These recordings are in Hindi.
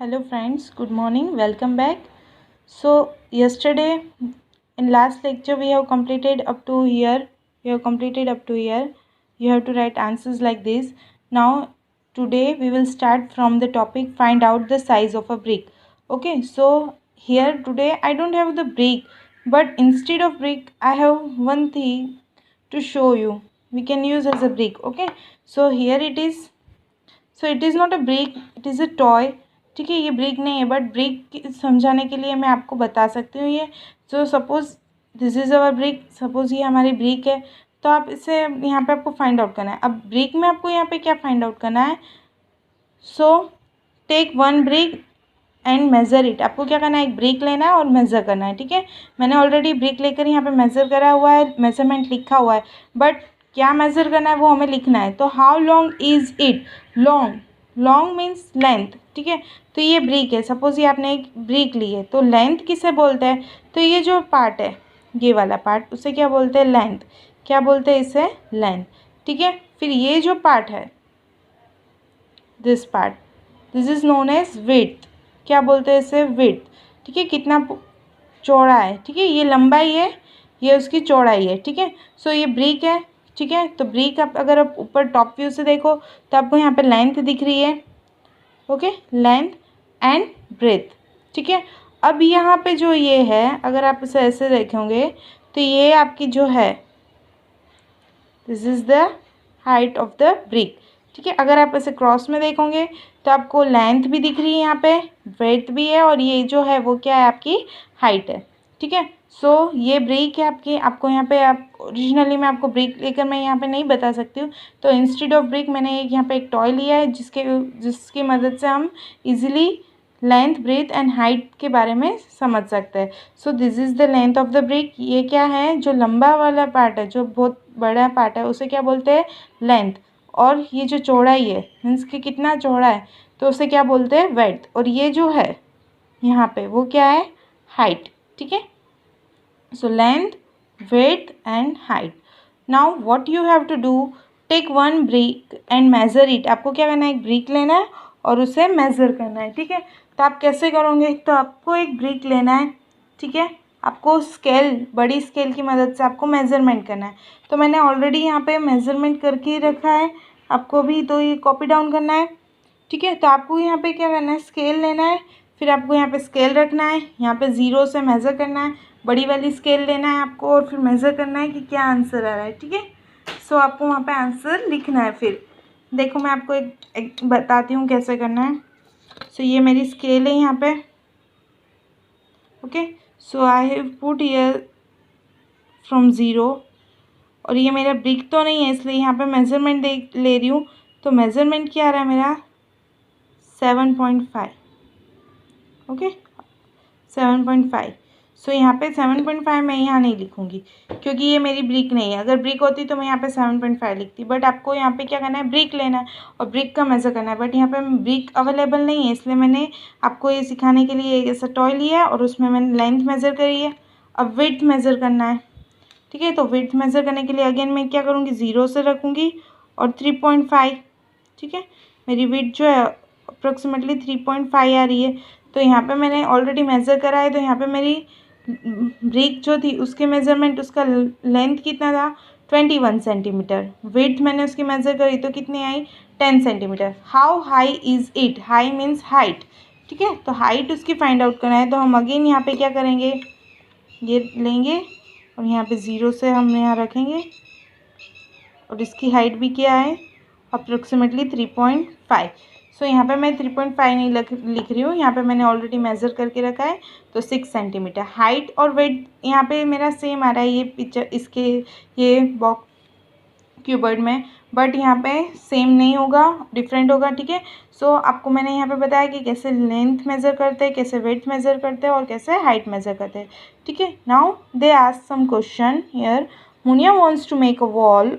Hello friends, good morning, welcome back. So yesterday in last lecture we have completed up to here. You have to write answers like this. Now today we will start from the topic find out the size of a brick. Okay, so here today I don't have the brick, but instead of brick I have one thing to show you. We can use as a brick. Okay, so here it is. So it is not a brick, it is a toy. ठीक है, ये ब्रेक नहीं है, बट ब्रेक समझाने के लिए मैं आपको बता सकती हूँ ये. So suppose this is our break, suppose ये हमारी ब्रेक है, तो आप इसे यहाँ पे आपको फाइंड आउट करना है. अब ब्रेक में आपको यहाँ पे क्या फाइंड आउट करना है. So take one brick and measure it. आपको क्या करना है, एक ब्रेक लेना है और मेज़र करना है. ठीक है, मैंने ऑलरेडी ब्रेक लेकर यहाँ पे मेज़र करा हुआ है, मेज़रमेंट लिखा हुआ है, बट क्या मेज़र करना है वो हमें लिखना है. तो how long is it. Long, long means length. ठीक है, तो ये ब्रेक है. सपोज़ ये आपने एक ब्रेक ली है, तो लेंथ किसे बोलते हैं. तो ये जो पार्ट है, ये वाला पार्ट, उसे क्या बोलते हैं, लेंथ. क्या बोलते हैं इसे, लेंथ. ठीक है, फिर ये जो पार्ट है, this part, this is known as width. क्या बोलते हैं इसे, विड्थ. ठीक है, कितना चौड़ा है. ठीक है, ये लंबाई है, ये उसकी चौड़ाई है. ठीक है, सो ये ब्रेक है. ठीक है, तो ब्रेक आप अगर आप ऊपर टॉप व्यू से देखो तो आपको यहाँ पे लेंथ दिख रही है. Okay, length and breadth. ठीक है, अब यहाँ पे जो ये है, अगर आप इसे ऐसे देखेंगे तो ये आपकी जो है, this is the height of the brick. ठीक है, अगर आप इसे क्रॉस में देखोगे तो आपको लेंथ भी दिख रही है, यहाँ पे ब्रेथ भी है, और ये जो है वो क्या है, आपकी हाइट है. ठीक है, सो ये ब्रेक है आपकी. आपको यहाँ पे आप ओरिजिनली मैं आपको ब्रेक लेकर मैं यहाँ पे नहीं बता सकती हूँ, तो इंस्टेड ऑफ ब्रेक मैंने यहाँ पे एक टॉय लिया है जिसकी मदद से हम easily length, breadth and height के बारे में समझ सकते हैं. So this is the length of the brick. ये क्या है, जो लंबा वाला पार्ट है, जो बहुत बड़ा पार्ट है, उसे क्या बोलते हैं, लेंथ. और ये जो चौड़ाई है, मीन्स कि कितना चौड़ा है, तो उसे क्या बोलते हैं, विड्थ. और ये जो है यहाँ पे वो क्या है, हाइट. ठीक है, so length, width and height. Now what you have to do, take one brick and measure it. आपको क्या करना है, एक ब्रेक लेना है और उसे मेज़र करना है. ठीक है, तो आप कैसे करोगे, तो आपको एक ब्रेक लेना है. ठीक है, आपको स्केल, बड़ी स्केल की मदद से आपको मेज़रमेंट करना है. तो मैंने ऑलरेडी यहाँ पे मेज़रमेंट करके रखा है, आपको भी तो ये कॉपी डाउन करना है. ठीक है, तो आपको यहाँ पे क्या करना है, स्केल लेना है, फिर आपको यहाँ पे स्केल रखना है, यहाँ पे ज़ीरो से मेज़र करना है, बड़ी वाली स्केल लेना है आपको, और फिर मेज़र करना है कि क्या आंसर आ रहा है. ठीक है, सो आपको वहाँ पे आंसर लिखना है. फिर देखो मैं आपको एक बताती हूँ कैसे करना है. सो ये मेरी स्केल है यहाँ पे. Okay, so I have put here from zero, और ये मेरा ब्रिक तो नहीं है, इसलिए यहाँ पे मेज़रमेंट ले रही हूँ. तो मेज़रमेंट क्या आ रहा है मेरा, 7.5. ओके, 7.5. सो यहाँ पे 7.5 मैं यहाँ नहीं लिखूँगी, क्योंकि ये मेरी ब्रिक नहीं है. अगर ब्रिक होती तो मैं यहाँ पे 7.5 लिखती, बट आपको यहाँ पे क्या करना है, ब्रिक लेना है और ब्रिक का मेज़र करना है. बट यहाँ पे ब्रिक अवेलेबल नहीं है, इसलिए मैंने आपको ये सिखाने के लिए एक ऐसा टॉय लिया है, और उसमें मैंने लेंथ मेज़र करी है. अब विड्थ मेज़र करना है. ठीक है, तो विड्थ मेज़र करने के लिए अगेन मैं क्या करूँगी, ज़ीरो से रखूँगी और 3.5. ठीक है, मेरी विड्थ जो है अप्रॉक्सीमेटली 3.5 आ रही है. तो यहाँ पे मैंने ऑलरेडी मेज़र करा है, तो यहाँ पे मेरी ब्रेक जो थी उसके मेज़रमेंट, उसका लेंथ कितना था, 21 सेंटीमीटर. विड्थ मैंने उसकी मेज़र करी तो कितनी आई, 10 centimetre. How high is it, high means height. ठीक है, तो हाइट उसकी फाइंड आउट करना है. तो हम अगेन यहाँ पे क्या करेंगे, ये लेंगे और यहाँ पे ज़ीरो से हम यहाँ रखेंगे, और इसकी हाइट भी क्या है, अप्रोक्सीमेटली 3.5. सो यहाँ पे मैं 3.5 नहीं लिख रही हूँ, यहाँ पे मैंने ऑलरेडी मेज़र करके रखा है, तो 6 सेंटीमीटर. हाइट और वेट यहाँ पे मेरा सेम आ रहा है, ये पिक्चर इसके ये बॉक्स क्यूबर्ड में, बट यहाँ पे सेम नहीं होगा, डिफरेंट होगा. ठीक है, सो आपको मैंने यहाँ पे बताया कि कैसे लेंथ मेज़र करते हैं, कैसे वेट मेज़र करते हैं, और कैसे हाइट मेज़र करते हैं. ठीक है, now they ask some question here. Muniya wants to make a wall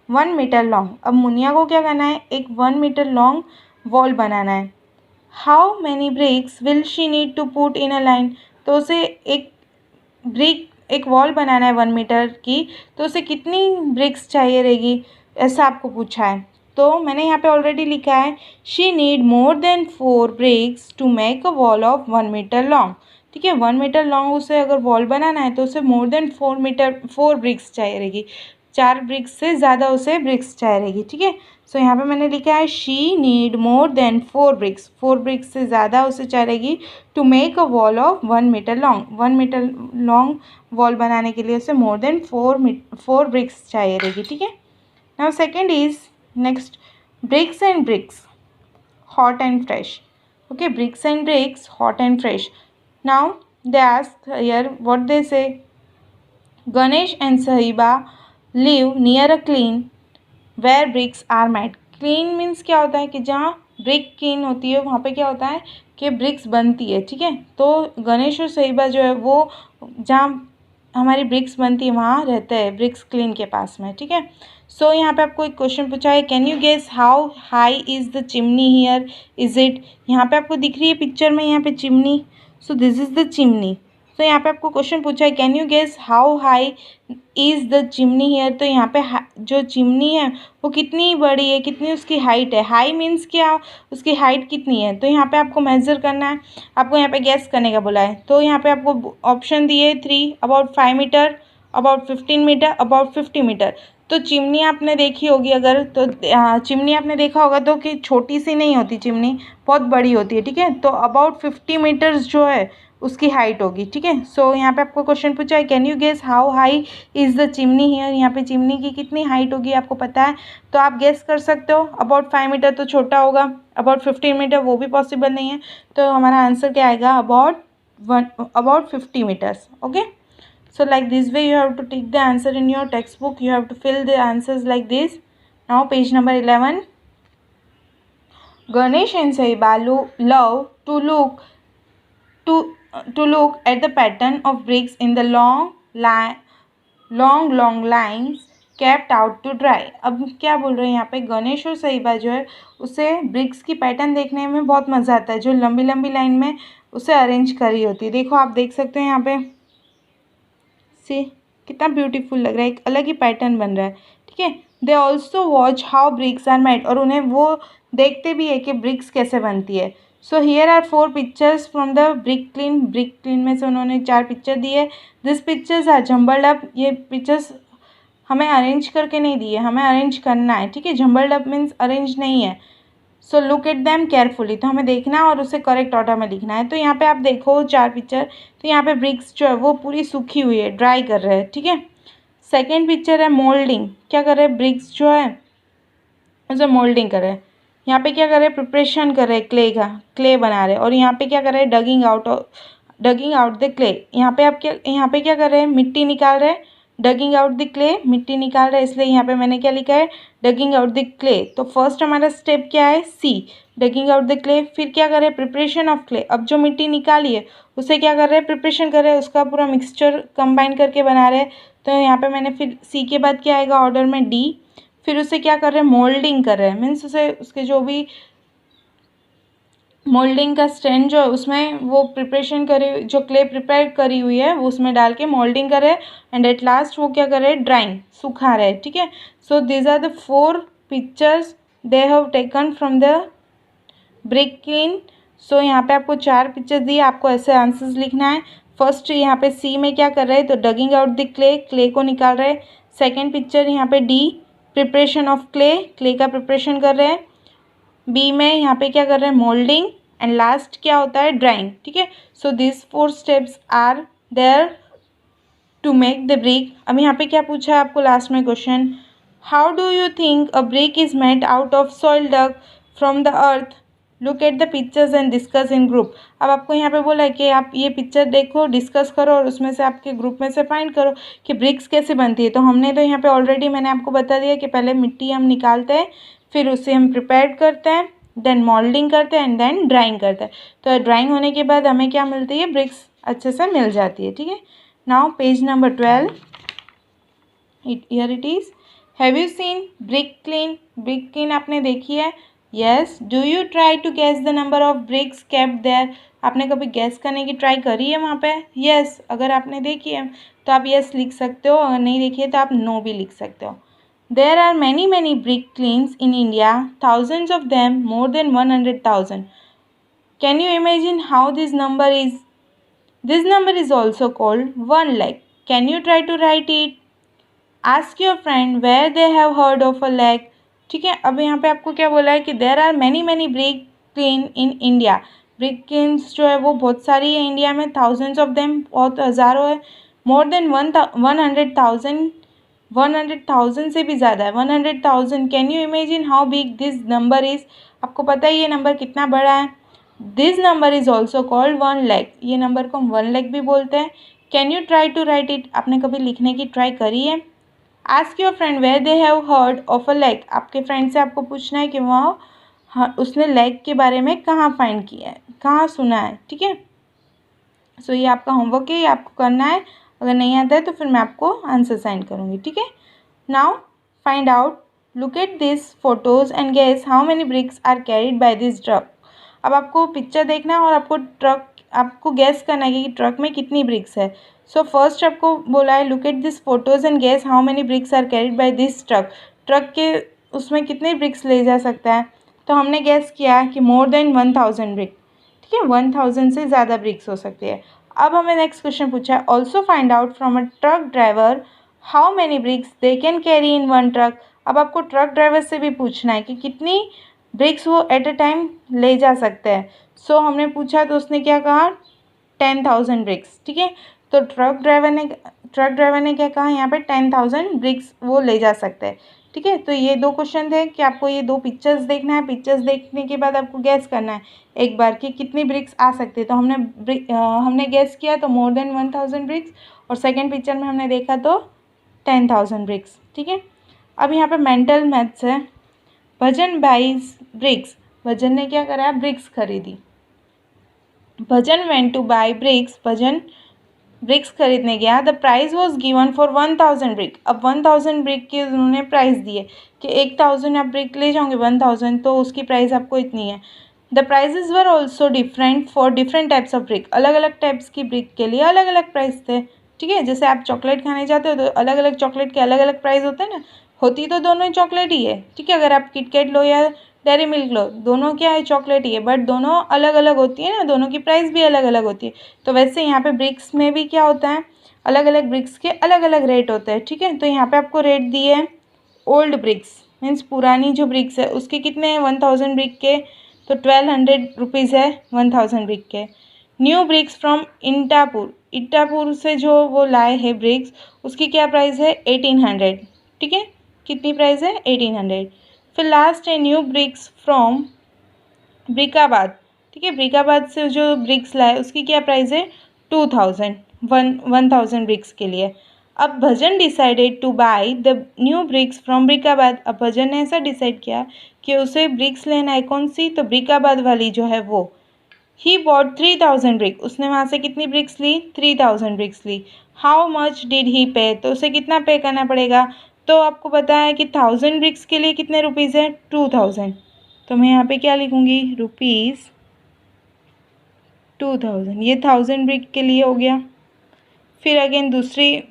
1 metre long. अब मुनिया को क्या करना है, एक 1 मीटर लॉन्ग वॉल बनाना है. How many bricks will she need to put in a line. तो उसे एक वॉल बनाना है 1 मीटर की, तो उसे कितनी ब्रिक्स चाहिए रहेगी, ऐसा आपको पूछा है. तो मैंने यहाँ पे ऑलरेडी लिखा है she need more than 4 bricks to make a wall of 1 metre long. ठीक है, 1 मीटर लॉन्ग उसे अगर वॉल बनाना है तो उसे मोर देन 4 ब्रिक्स चाहिए रहेगी, 4 ब्रिक्स से ज़्यादा उसे ब्रिक्स चाहिए रहेगी। ठीक है, सो यहाँ पे मैंने लिखा है she need more than 4 bricks, 4 bricks से ज़्यादा उसे चाहिए रहेगी to make a wall of 1 metre long, 1 metre long wall बनाने के लिए उसे मोर देन 4 ब्रिक्स चाहिए रहेगी। ठीक है, now second is next bricks and bricks hot and fresh. Okay, bricks and bricks hot and fresh. Now they ask here what they say. Ganesh and Sahiba live near a clean where bricks are made. Clean means क्या होता है कि जहाँ ब्रिक क्लीन होती है वहाँ पे क्या होता है कि ब्रिक्स बनती है। ठीक है, तो गणेश और सहीबा जो है वो जहाँ हमारी ब्रिक्स बनती है वहाँ रहते हैं, ब्रिक्स क्लीन के पास में। ठीक है, सो यहाँ पे आपको एक क्वेश्चन पूछा है, can you guess how high is the chimney here, is it. यहाँ पे आपको दिख रही है पिक्चर में यहाँ पे chimney, so this is the chimney. तो यहाँ पे आपको क्वेश्चन पूछा है can you guess how high is the chimney here. तो यहाँ पे जो चिमनी है वो कितनी बड़ी है, कितनी उसकी हाइट है। हाई मीन्स क्या, उसकी हाइट कितनी है। तो यहाँ पे आपको मेज़र करना है, आपको यहाँ पे गैस करने का बोला है। तो यहाँ पे आपको ऑप्शन दिए 3, about 5 meter, about 15 meter, about 50 meter. तो चिमनी आपने देखी होगी अगर, तो चिमनी आपने देखा होगा तो कि छोटी सी नहीं होती चिमनी, बहुत बड़ी होती है। ठीक है, तो अबाउट 50 मीटर्स जो है उसकी हाइट होगी। ठीक है, सो यहाँ पे आपको क्वेश्चन पूछा है can you guess how high is the chimney here. यहाँ पे चिमनी की कितनी हाइट होगी आपको पता है, तो आप गेस कर सकते हो। अबाउट 5 मीटर तो छोटा होगा, अबाउट 15 मीटर वो भी पॉसिबल नहीं है, तो हमारा आंसर क्या आएगा, about 50 meters. Okay, so like this way you have to take the answer in your textbook, you have to fill the answers like this. Now page number 11. Ganesh and Sahiba love to look at the pattern of bricks in the long lines kept out to dry. अब क्या बोल रहे हैं यहाँ पे, गणेश और सहीबा जो है उसे ब्रिक्स की पैटर्न देखने में बहुत मज़ा आता है, जो लंबी लंबी लाइन में उसे अरेंज करी होती है। देखो आप देख सकते हैं यहाँ पे से कितना ब्यूटीफुल लग रहा है, एक अलग ही पैटर्न बन रहा है। ठीक है, they also watch how bricks are made, और उन्हें वो देखते भी है कि ब्रिक्स कैसे बनती है। So here are 4 pictures from the brick kiln में से उन्होंने 4 पिक्चर दिए। This pictures are jumbled up, ये पिक्चर्स हमें अरेंज करके नहीं दिए, हमें अरेंज करना है। ठीक है, जम्बल्ड अप मीन्स अरेंज नहीं है। So look at them carefully, तो हमें देखना है और उसे करेक्ट ऑर्डर में लिखना है। तो यहाँ पे आप देखो 4 पिक्चर, तो यहाँ पे ब्रिक्स जो है वो पूरी सूखी हुई है, ड्राई कर रहे हैं। ठीक है, सेकेंड पिक्चर है मोल्डिंग, क्या कर रहे हैं, ब्रिक्स जो है उसे मोल्डिंग कर रहे हैं। यहाँ पे क्या कर रहे हैं, प्रिपरेशन कर रहे हैं क्ले का, क्ले बना रहे हैं। और यहाँ पे क्या कर रहे हैं, डगिंग आउट द क्ले। यहाँ पे क्या कर रहे हैं, मिट्टी निकाल रहे हैं, डगिंग आउट द क्ले, मिट्टी निकाल रहे हैं, इसलिए यहाँ पे मैंने क्या लिखा है, डगिंग आउट द क्ले। तो फर्स्ट हमारा स्टेप क्या है, सी, डगिंग आउट द क्ले। फिर क्या कर रहे हैं, प्रिपरेशन ऑफ क्ले, अब जो मिट्टी निकाली है उसे क्या कर रहे हैं, प्रिपरेशन कर रहे हैं, उसका पूरा मिक्सचर कंबाइन करके बना रहे हैं। तो यहाँ पे मैंने फिर सी के बाद क्या आएगा ऑर्डर में, डी। फिर उसे क्या कर रहे हैं, मोल्डिंग कर रहे हैं, मीन्स उसे उसके जो भी मोल्डिंग का स्टैंड जो है उसमें वो प्रिपरेशन करे, जो क्ले प्रिपेयर करी हुई है वो उसमें डाल के मोल्डिंग करे, एंड एट लास्ट वो क्या करे, ड्राइंग, सुखा रहे। ठीक है, so these are the 4 pictures they have taken from the brick kiln. So यहाँ पे आपको 4 पिक्चर दिए, आपको ऐसे आंसर्स लिखना है। फर्स्ट यहाँ पे सी में क्या कर रहे हैं, तो डगिंग आउट द क्ले, क्ले को निकाल रहे हैं। सेकेंड पिक्चर यहाँ पे D, preparation of clay, clay का प्रिपरेशन कर रहे हैं। बी में यहाँ पे क्या कर रहे हैं, मोल्डिंग, एंड लास्ट क्या होता है, ड्राइंग। ठीक है, so this 4 steps are there to make the brick. अब यहाँ पे क्या पूछा है आपको लास्ट में question, how do you think a brick is made out of soil dug from the earth, look at the pictures and discuss in group. अब आपको यहाँ पे बोला है कि आप ये पिक्चर देखो, डिस्कस करो, और उसमें से आपके ग्रुप में से फाइंड करो कि ब्रिक्स कैसे बनती है। तो हमने तो यहाँ पे ऑलरेडी मैंने आपको बता दिया कि पहले मिट्टी हम निकालते हैं, फिर उसे हम प्रिपेयर करते हैं, देन मोल्डिंग करते हैं, एंड देन ड्राइंग करते हैं। तो ड्राइंग होने के बाद हमें क्या मिलती है, ब्रिक्स अच्छे से मिल जाती है। ठीक है, now page number 12, here it is, have you seen brick kiln आपने देखी है, yes. Do you try to guess the number of bricks kept there, आपने कभी गैस करने की ट्राई करी है वहाँ पे, यस। अगर आपने देखी है तो आप यस लिख सकते हो, अगर नहीं देखी है तो आप नो भी लिख सकते हो। There are many brick kilns in India, thousands of them, more than 100,000. Can you imagine how this number is? This number is also called 1 lakh. Can you try to write it? Ask your friend where they have heard of a lakh. ठीक है, अब यहाँ पे आपको क्या बोला है कि there are many brick kiln in India. Brick kilns जो है वो बहुत सारी है इंडिया में, थाउजेंड्स ऑफ देम, बहुत हज़ारों है. मोर देन 100,000, 100,000 से भी ज़्यादा है, 100,000. Can you imagine how big this number is? आपको पता है ये नंबर कितना बड़ा है? This number is also called 1 lakh. ये नंबर को हम 1 lakh भी बोलते हैं. Can you try to write it? आपने कभी लिखने की ट्राई करी है? Ask your friend where they have heard of a lake. आपके फ्रेंड से आपको पूछना है कि वह उसने लेक के बारे में कहाँ फाइंड किया है, कहाँ सुना है. ठीक है, सो ये आपका होमवर्क है, ये आपको करना है. अगर नहीं आता है तो फिर मैं आपको आंसर सेंड करूँगी. ठीक है, now find out, look at this photos and guess how many bricks are carried by this truck. अब आपको पिक्चर देखना है और आपको गैस करना है कि ट्रक में कितनी ब्रिक्स है. सो फर्स्ट आपको बोला है look at this photos and guess how many bricks are carried by this truck. Truck के उसमें कितने ब्रिक्स ले जा सकता है? तो हमने गैस किया कि मोर देन 1,000 ब्रिक. ठीक है, 1,000 से ज़्यादा ब्रिक्स हो सकती है. अब हमें नेक्स्ट क्वेश्चन पूछा है also find out from a truck driver how many bricks they can carry in one truck. अब आपको ट्रक ड्राइवर से भी पूछना है कि कितनी ब्रिक्स वो एट अ टाइम ले जा सकते हैं. सो हमने पूछा तो उसने क्या कहा? 10,000 ब्रिक्स. ठीक है, तो ट्रक ड्राइवर ने क्या कहा यहाँ पे? 10,000 ब्रिक्स वो ले जा सकते हैं. ठीक है, तो ये दो क्वेश्चन थे कि आपको ये दो पिक्चर्स देखना है. पिक्चर्स देखने के बाद आपको गैस करना है एक बार कि कितनी ब्रिक्स आ सकते हैं. तो हमने गैस किया तो मोर देन 1,000 ब्रिक्स, और सेकेंड पिक्चर में हमने देखा तो 10,000 ब्रिक्स. ठीक है, अब यहाँ पे मेंटल मैथ्स है. भजन बाइज ब्रिक्स. भजन ने क्या करा? ब्रिक्स खरीदी. Bhajan went to buy bricks. Bhajan bricks खरीदने गया. The price was given for 1,000 brick. अब 1,000 ब्रिक के उन्होंने प्राइस दिए कि 1,000 आप ब्रिक ले जाओगे, 1,000 तो उसकी प्राइस आपको इतनी है. The prices were also different for different types of brick. अलग अलग टाइप्स की ब्रिक के लिए अलग अलग प्राइस थे. ठीक है, जैसे आप चॉकलेट खाने जाते हो तो अलग अलग चॉकलेट के अलग अलग प्राइस होते हैं ना. होती तो दोनों ही चॉकलेट ही है. ठीक है, अगर आप किटकैट लो या डेयरी मिल्क लो, दोनों क्या है? चॉकलेट ही है, बट दोनों अलग अलग होती है ना, दोनों की प्राइस भी अलग अलग होती है. तो वैसे यहाँ पे ब्रिक्स में भी क्या होता है? अलग अलग ब्रिक्स के अलग अलग रेट होते हैं. ठीक है, तो यहाँ पे आपको रेट दिए हैं. ओल्ड ब्रिक्स मीन्स पुरानी जो ब्रिक्स है उसके कितने हैं? 1,000 ब्रिक के तो 1,200 रुपीज़ है 1,000 ब्रिक के. न्यू ब्रिक्स फ्रॉम इटापुर से जो वो लाए हैं ब्रिक्स, उसकी क्या प्राइस है? 1,800. ठीक है, कितनी प्राइस है? 1,800. फिर लास्ट है न्यू ब्रिक्स फ्रॉम ब्रिकाबाद. ठीक है, ब्रिकाबाद से जो ब्रिक्स लाए उसकी क्या प्राइस है? 2,000. 1,000 ब्रिक्स के लिए. अब Bhajan decided to buy the new bricks from Brickabad. अब भजन ने ऐसा डिसाइड किया कि उसे ब्रिक्स लेना है. कौन सी? तो ब्रिकाबाद वाली जो है वो. He bought 3,000 brick. उसने वहाँ से कितनी ब्रिक्स ली? 3,000 ब्रिक्स ली. How much did he pay. तो उसे कितना पे करना पड़ेगा? तो आपको पता है कि 1,000 ब्रिक्स के लिए कितने रुपीज़ है? 2,000. तो मैं यहाँ पे क्या लिखूँगी? रुपीज़ 2,000. ये 1,000 ब्रिक के लिए हो गया. फिर अगेन दूसरी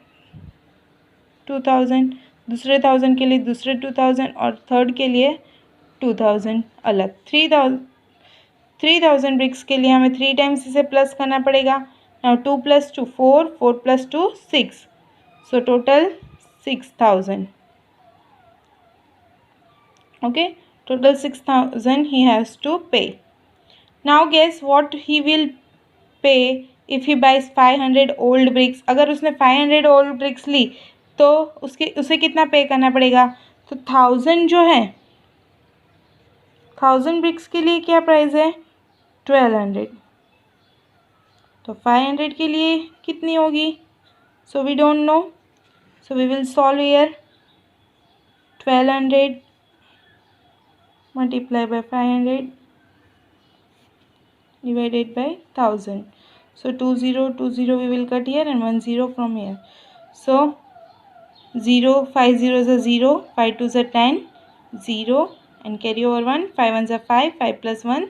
2,000, दूसरे 1,000 के लिए दूसरे 2,000, और थर्ड के लिए 2,000 अलग. 3,000 ब्रिक्स के लिए हमें 3 टाइम्स इसे प्लस करना पड़ेगा. Now 2 + 2 4, 4 + 2 6, so total 6,000. Okay, total 6,000 he has to pay. Now guess what he will pay if he buys 500 old bricks. अगर उसने 500 old bricks ली तो उसे कितना पे करना पड़ेगा? तो 1,000 जो है, 1,000 ब्रिक्स के लिए क्या प्राइस है? 1,200. तो 500 के लिए कितनी होगी? So we don't know, so we will solve here. 1,200 multiply by 500 divided by 1,000. So 20 we will cut here and 10 from here. So 0, 5 zeros are 0, 5 2s are 10, 0 and carry over 1, 5 1s are 5, 5 plus 1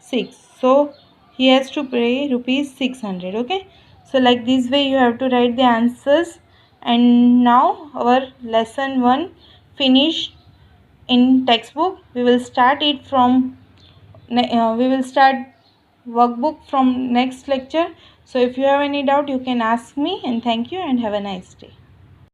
6. So he has to pay rupees 600. Okay, so like this way you have to write the answers. And now our lesson 1 finish in textbook. We will start it from we will start workbook from next lecture. So if you have any doubt, you can ask me, and thank you and have a nice day.